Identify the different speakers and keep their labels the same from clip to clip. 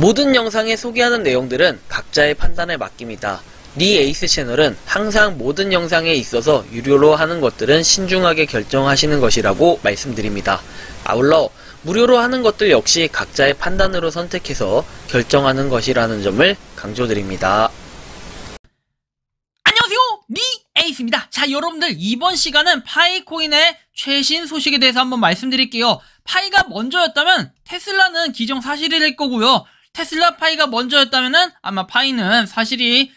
Speaker 1: 모든 영상에 소개하는 내용들은 각자의 판단에 맡깁니다. 리 에이스 채널은 항상 모든 영상에 있어서 유료로 하는 것들은 신중하게 결정하시는 것이라고 말씀드립니다. 아울러 무료로 하는 것들 역시 각자의 판단으로 선택해서 결정하는 것이라는 점을 강조드립니다.
Speaker 2: 안녕하세요, 리 에이스입니다. 자, 여러분들 이번 시간은 파이코인의 최신 소식에 대해서 한번 말씀드릴게요. 파이가 먼저였다면 테슬라는 기정사실이 될 거고요. 테슬라 파이가 먼저였다면은 아마 파이는 사실이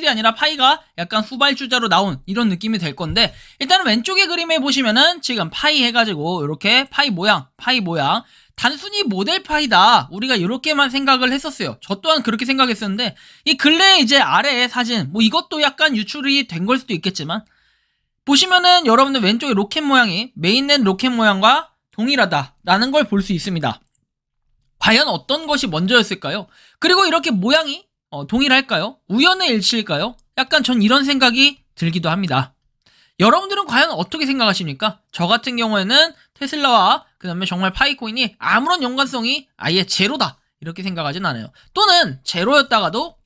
Speaker 2: 아니라 파이가 약간 후발주자로 나온 이런 느낌이 될 건데, 일단은 왼쪽의 그림에 보시면은 지금 파이 해가지고 이렇게 파이 모양 단순히 모델 파이다, 우리가 이렇게만 생각을 했었어요. 저 또한 그렇게 생각했었는데, 이 근래에 이제 아래의 사진 이것도 약간 유출이 된 걸 수도 있겠지만, 보시면은 여러분들 왼쪽에 로켓 모양이 메인넷 로켓 모양과 동일하다라는 걸 볼 수 있습니다. 과연 어떤 것이 먼저였을까요? 그리고 이렇게 모양이 동일할까요? 우연의 일치일까요? 약간 전 이런 생각이 들기도 합니다. 여러분들은 과연 어떻게 생각하십니까? 저 같은 경우에는 테슬라와 그 다음에 정말 파이코인이 아무런 연관성이 아예 제로다, 이렇게 생각하진 않아요. 또는 제로였다가도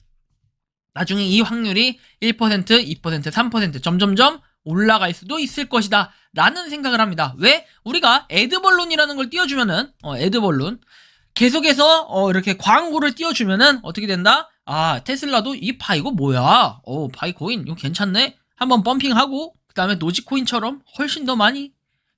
Speaker 2: 나중에 이 확률이 1%, 2%, 3% 점점점 올라갈 수도 있을 것이다 라는 생각을 합니다. 왜? 우리가 애드벌룬이라는 걸 띄워주면은 애드벌룬 계속해서 이렇게 광고를 띄워주면은 어떻게 된다? 아, 테슬라도 이 파이고 뭐야? 파이코인 이거 괜찮네? 한번 펌핑하고 그 다음에 노지코인처럼 훨씬 더 많이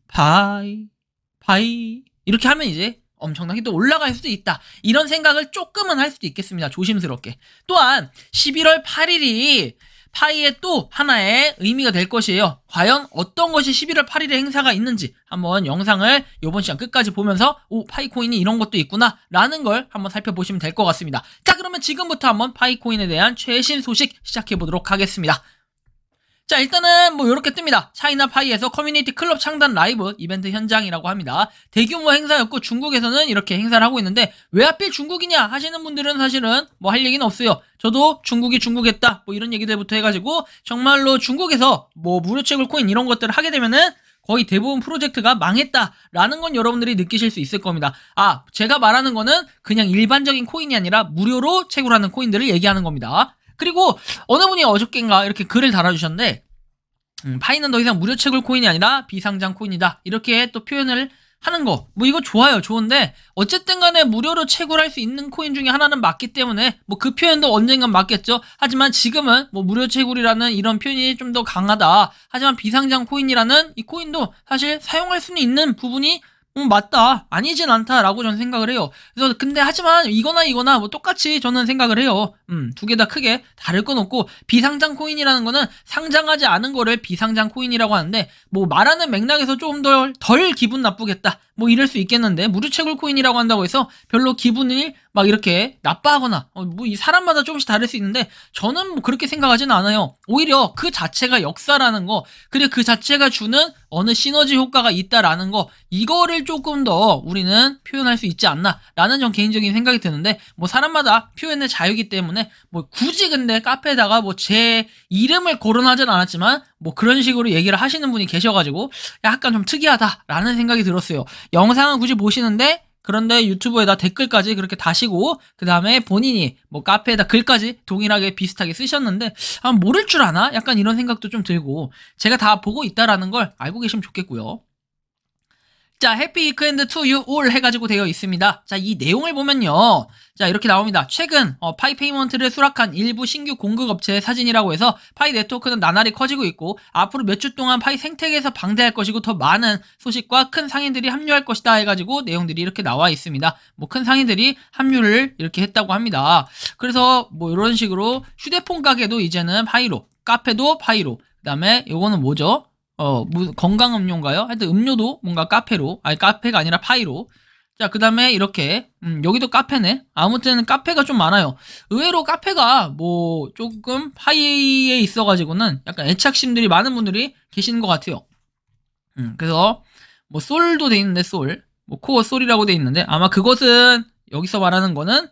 Speaker 2: 파이 이렇게 하면 이제 엄청나게 또 올라갈 수도 있다, 이런 생각을 조금은 할 수도 있겠습니다. 조심스럽게. 또한 11월 8일이 파이의 또 하나의 의미가 될 것이에요. 과연 어떤 것이 11월 8일에 행사가 있는지 한번 영상을 이번 시간 끝까지 보면서 파이코인이 이런 것도 있구나 라는 걸 한번 살펴보시면 될 것 같습니다. 자, 그러면 지금부터 한번 파이코인에 대한 최신 소식 시작해보도록 하겠습니다. 자, 일단은 이렇게 뜹니다. 차이나 파이에서 커뮤니티 클럽 창단 라이브 이벤트 현장이라고 합니다. 대규모 행사였고 중국에서는 이렇게 행사를 하고 있는데, 왜 하필 중국이냐 하시는 분들은 사실은 할 얘기는 없어요. 저도 중국이 중국했다 이런 얘기들부터 해가지고 정말로 중국에서 무료 채굴 코인 이런 것들을 하게 되면은 거의 대부분 프로젝트가 망했다라는 건 여러분들이 느끼실 수 있을 겁니다. 제가 말하는 거는 그냥 일반적인 코인이 아니라 무료로 채굴하는 코인들을 얘기하는 겁니다. 그리고 어느 분이 어저께인가 이렇게 글을 달아주셨는데, 파이는 더 이상 무료 채굴 코인이 아니라 비상장 코인이다, 이렇게 또 표현을 하는 거 이거 좋아요. 좋은데 어쨌든 간에 무료로 채굴할 수 있는 코인 중에 하나는 맞기 때문에 그 표현도 언젠간 맞겠죠. 하지만 지금은 무료 채굴이라는 이런 표현이 좀 더 강하다. 하지만 비상장 코인이라는 이 코인도 사실 사용할 수는 있는 부분이 맞다, 아니진 않다라고 저는 생각을 해요. 그래서 근데 하지만 이거나 똑같이 저는 생각을 해요. 두 개 다 크게 다를 건 없고, 비상장 코인이라는 거는 상장하지 않은 거를 비상장 코인이라고 하는데, 말하는 맥락에서 조금 덜 기분 나쁘겠다 이럴 수 있겠는데, 무료 채굴 코인이라고 한다고 해서 별로 기분이 이렇게 나빠하거나 이 사람마다 조금씩 다를 수 있는데, 저는 그렇게 생각하지는 않아요. 오히려 그 자체가 역사라는 거, 그리고 그 자체가 주는 어느 시너지 효과가 있다라는 거, 이거를 조금 더 우리는 표현할 수 있지 않나 라는 전 개인적인 생각이 드는데, 사람마다 표현의 자유이기 때문에 굳이 근데 카페에다가 제 이름을 거론하진 않았지만 그런 식으로 얘기를 하시는 분이 계셔가지고 약간 좀 특이하다라는 생각이 들었어요. 영상은 굳이 보시는데, 그런데 유튜브에다 댓글까지 그렇게 다시고 그 다음에 본인이 카페에다 글까지 동일하게 비슷하게 쓰셨는데, 모를 줄 아나? 약간 이런 생각도 좀 들고, 제가 다 보고 있다라는 걸 알고 계시면 좋겠고요. 자, 해피 위크엔드 투 유 올 해가지고 되어 있습니다. 자, 이 내용을 보면요, 자, 이렇게 나옵니다. 최근 파이 페이먼트를 수락한 일부 신규 공급업체의 사진이라고 해서 파이 네트워크는 나날이 커지고 있고, 앞으로 몇 주 동안 파이 생태계에서 방대할 것이고 더 많은 소식과 큰 상인들이 합류할 것이다 해가지고 내용들이 이렇게 나와 있습니다. 큰 상인들이 합류를 이렇게 했다고 합니다. 그래서 이런 식으로 휴대폰 가게도 이제는 파이로, 카페도 파이로, 그 다음에 요거는 뭐죠? 건강음료인가요? 하여튼 음료도 뭔가 카페로, 카페가 아니라 파이로. 자, 그 다음에 이렇게 여기도 카페네. 아무튼 카페가 좀 많아요. 의외로 카페가 조금 파이에 있어가지고는 약간 애착심들이 많은 분들이 계시는 것 같아요. 그래서 솔도 돼 있는데, 코어 솔이라고 돼 있는데, 아마 그것은 여기서 말하는 거는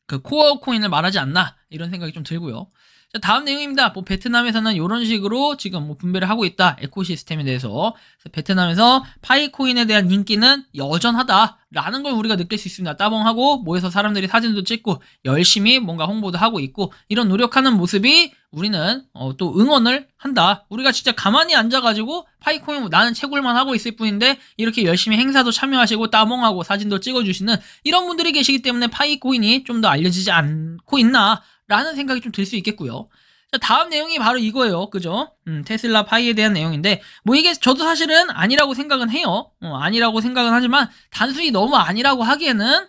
Speaker 2: 그 코어 코인을 말하지 않나 이런 생각이 좀 들고요. 자, 다음 내용입니다. 뭐 베트남에서는 이런 식으로 지금 뭐 분배를 하고 있다. 에코시스템에 대해서. 그래서 베트남에서 파이코인에 대한 인기는 여전하다라는 걸 우리가 느낄 수 있습니다. 따봉하고 모여서 사람들이 사진도 찍고 열심히 뭔가 홍보도 하고 있고 이런 노력하는 모습이 우리는 또 응원을 한다. 우리가 진짜 가만히 앉아가지고 파이코인 나는 채굴만 하고 있을 뿐인데 이렇게 열심히 행사도 참여하시고 따봉하고 사진도 찍어주시는 이런 분들이 계시기 때문에 파이코인이 좀 더 알려지지 않고 있나 라는 생각이 좀 들 수 있겠고요. 자, 다음 내용이 바로 이거예요. 그죠? 테슬라 파이에 대한 내용인데 뭐 이게 저도 사실은 아니라고 생각은 해요. 아니라고 생각은 하지만 단순히 너무 아니라고 하기에는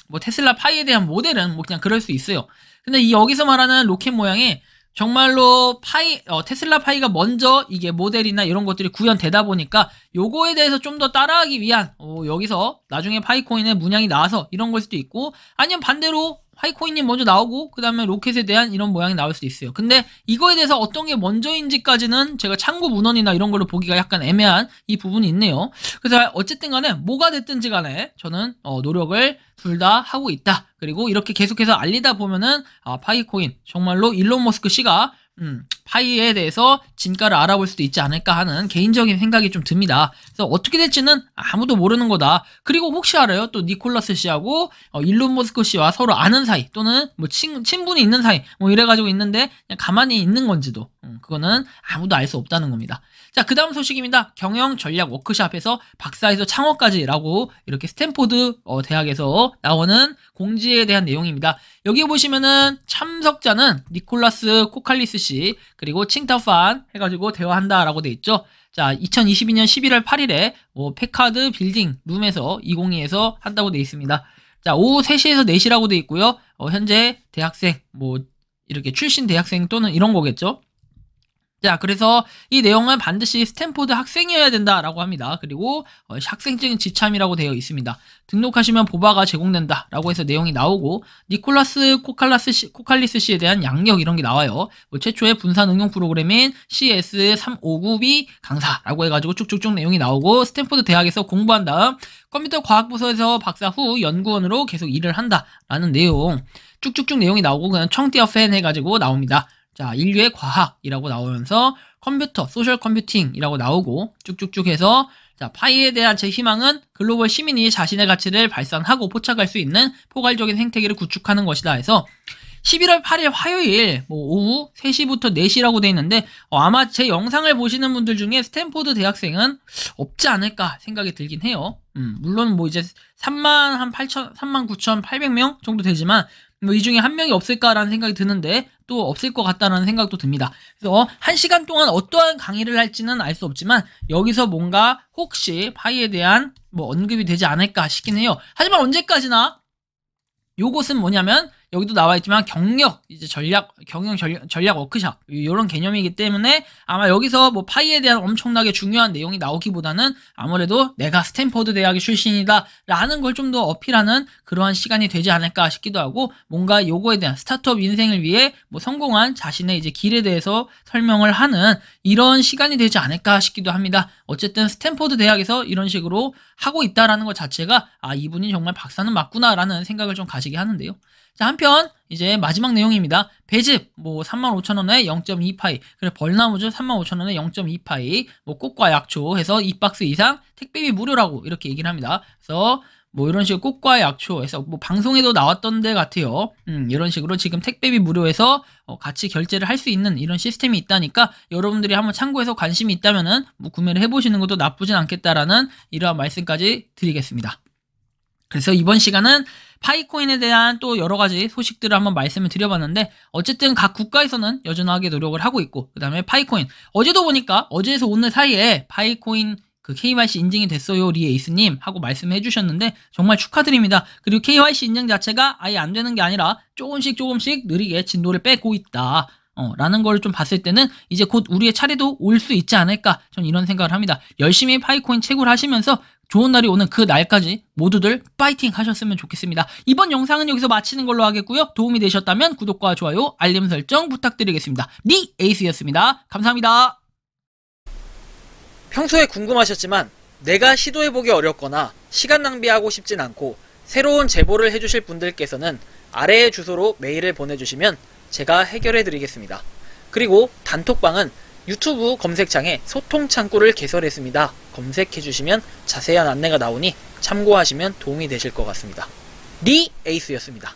Speaker 2: 뭐 테슬라 파이에 대한 모델은 뭐 그냥 그럴 수 있어요. 근데 이 여기서 말하는 로켓 모양이 정말로 테슬라 파이가 먼저 이게 모델이나 이런 것들이 구현되다 보니까 요거에 대해서 좀 더 따라하기 위한 여기서 나중에 파이코인의 문양이 나와서 이런 걸 수도 있고 아니면 반대로 파이코인이 먼저 나오고 그 다음에 로켓에 대한 이런 모양이 나올 수도 있어요. 근데 이거에 대해서 어떤 게 먼저인지까지는 제가 참고 문헌이나 이런 걸로 보기가 약간 애매한 이 부분이 있네요. 그래서 어쨌든 간에 뭐가 됐든지 간에 저는 노력을 둘 다 하고 있다. 그리고 이렇게 계속해서 알리다 보면은 파이코인 정말로 일론 머스크 씨가 파이에 대해서 진가를 알아볼 수도 있지 않을까 하는 개인적인 생각이 좀 듭니다. 그래서 어떻게 될지는 아무도 모르는 거다. 그리고 혹시 알아요? 또 니콜라스 씨하고 일론 머스크 씨와 서로 아는 사이 또는 뭐 친분이 있는 사이 뭐 이래가지고 있는데 그냥 가만히 있는 건지도 그거는 아무도 알 수 없다는 겁니다. 자, 그 다음 소식입니다. 경영 전략 워크숍에서 박사에서 창업까지라고 이렇게 스탠포드 대학에서 나오는 공지에 대한 내용입니다. 여기 보시면은 참석자는 니콜라스 코칼리스 씨 그리고 칭타판 해가지고 대화한다라고 돼 있죠. 자, 2022년 11월 8일에 패카드 빌딩 룸에서 202에서 한다고 돼 있습니다. 자, 오후 3시에서 4시라고 돼 있고요. 현재 대학생 뭐 이렇게 출신 대학생 또는 이런 거겠죠. 자, 그래서 이 내용은 반드시 스탠포드 학생이어야 된다라고 합니다. 그리고 학생증 지참이라고 되어 있습니다. 등록하시면 보바가 제공된다라고 해서 내용이 나오고 니콜라스 코칼리스 씨에 대한 양력 이런 게 나와요. 뭐 최초의 분산 응용 프로그램인 CS359B 강사라고 해가지고 쭉쭉쭉 내용이 나오고 스탠포드 대학에서 공부한 다음 컴퓨터 과학부서에서 박사 후 연구원으로 계속 일을 한다라는 내용 쭉쭉쭉 내용이 나오고 그냥 청띠어 팬 해가지고 나옵니다. 자, 인류의 과학이라고 나오면서 컴퓨터, 소셜 컴퓨팅이라고 나오고 쭉쭉쭉 해서 자, 파이에 대한 제 희망은 글로벌 시민이 자신의 가치를 발산하고 포착할 수 있는 포괄적인 생태계를 구축하는 것이다 해서 11월 8일 화요일 뭐 오후 3시부터 4시라고 돼 있는데 아마 제 영상을 보시는 분들 중에 스탠포드 대학생은 없지 않을까 생각이 들긴 해요. 물론 뭐 이제 39,800명 정도 되지만 뭐 이 중에 한 명이 없을까라는 생각이 드는데 또 없을 것 같다라는 생각도 듭니다. 그래서 1시간 동안 어떠한 강의를 할지는 알 수 없지만 여기서 뭔가 혹시 파이에 대한 뭐 언급이 되지 않을까 싶긴 해요. 하지만 언제까지나 요것은 뭐냐면 여기도 나와 있지만 경영 전략 워크숍 이런 개념이기 때문에 아마 여기서 뭐 파이에 대한 엄청나게 중요한 내용이 나오기보다는 아무래도 내가 스탠포드 대학의 출신이다 라는 걸 좀 더 어필하는 그러한 시간이 되지 않을까 싶기도 하고 뭔가 요거에 대한 스타트업 인생을 위해 뭐 성공한 자신의 이제 길에 대해서 설명을 하는 이런 시간이 되지 않을까 싶기도 합니다. 어쨌든 스탠포드 대학에서 이런 식으로 하고 있다라는 것 자체가 이분이 정말 박사는 맞구나라는 생각을 좀 가지게 하는데요. 자, 한편 이제 마지막 내용입니다. 배즙 뭐 35,000원에 0.2파이 그리고 벌나무즙 35,000원에 0.2파이 뭐 꽃과 약초 해서 2박스 이상 택배비 무료라고 이렇게 얘기를 합니다. 그래서 뭐 이런 식으로 꽃과 약초 해서 뭐 방송에도 나왔던 데 같아요. 이런 식으로 지금 택배비 무료해서 같이 결제를 할 수 있는 이런 시스템이 있다니까 여러분들이 한번 참고해서 관심이 있다면은 뭐 구매를 해보시는 것도 나쁘진 않겠다라는 이러한 말씀까지 드리겠습니다. 그래서 이번 시간은 파이코인에 대한 또 여러 가지 소식들을 한번 말씀을 드려봤는데 어쨌든 각 국가에서는 여전하게 노력을 하고 있고 그 다음에 파이코인 어제도 보니까 어제에서 오늘 사이에 파이코인 그 KYC 인증이 됐어요 리에이스님 하고 말씀해 주셨는데 정말 축하드립니다. 그리고 KYC 인증 자체가 아예 안 되는 게 아니라 조금씩 느리게 진도를 빼고 있다. 라는 걸 좀 봤을 때는 이제 곧 우리의 차례도 올 수 있지 않을까 전 이런 생각을 합니다. 열심히 파이코인 채굴 하시면서 좋은 날이 오는 그 날까지 모두들 파이팅 하셨으면 좋겠습니다. 이번 영상은 여기서 마치는 걸로 하겠고요. 도움이 되셨다면 구독과 좋아요, 알림 설정 부탁드리겠습니다. 니 에이스였습니다. 감사합니다.
Speaker 1: 평소에 궁금하셨지만 내가 시도해보기 어렵거나 시간 낭비하고 싶진 않고 새로운 제보를 해주실 분들께서는 아래의 주소로 메일을 보내주시면 제가 해결해 드리겠습니다. 그리고 단톡방은 유튜브 검색창에 소통 창구를 개설했습니다. 검색해 주시면 자세한 안내가 나오니 참고하시면 도움이 되실 것 같습니다. 리 에이스였습니다.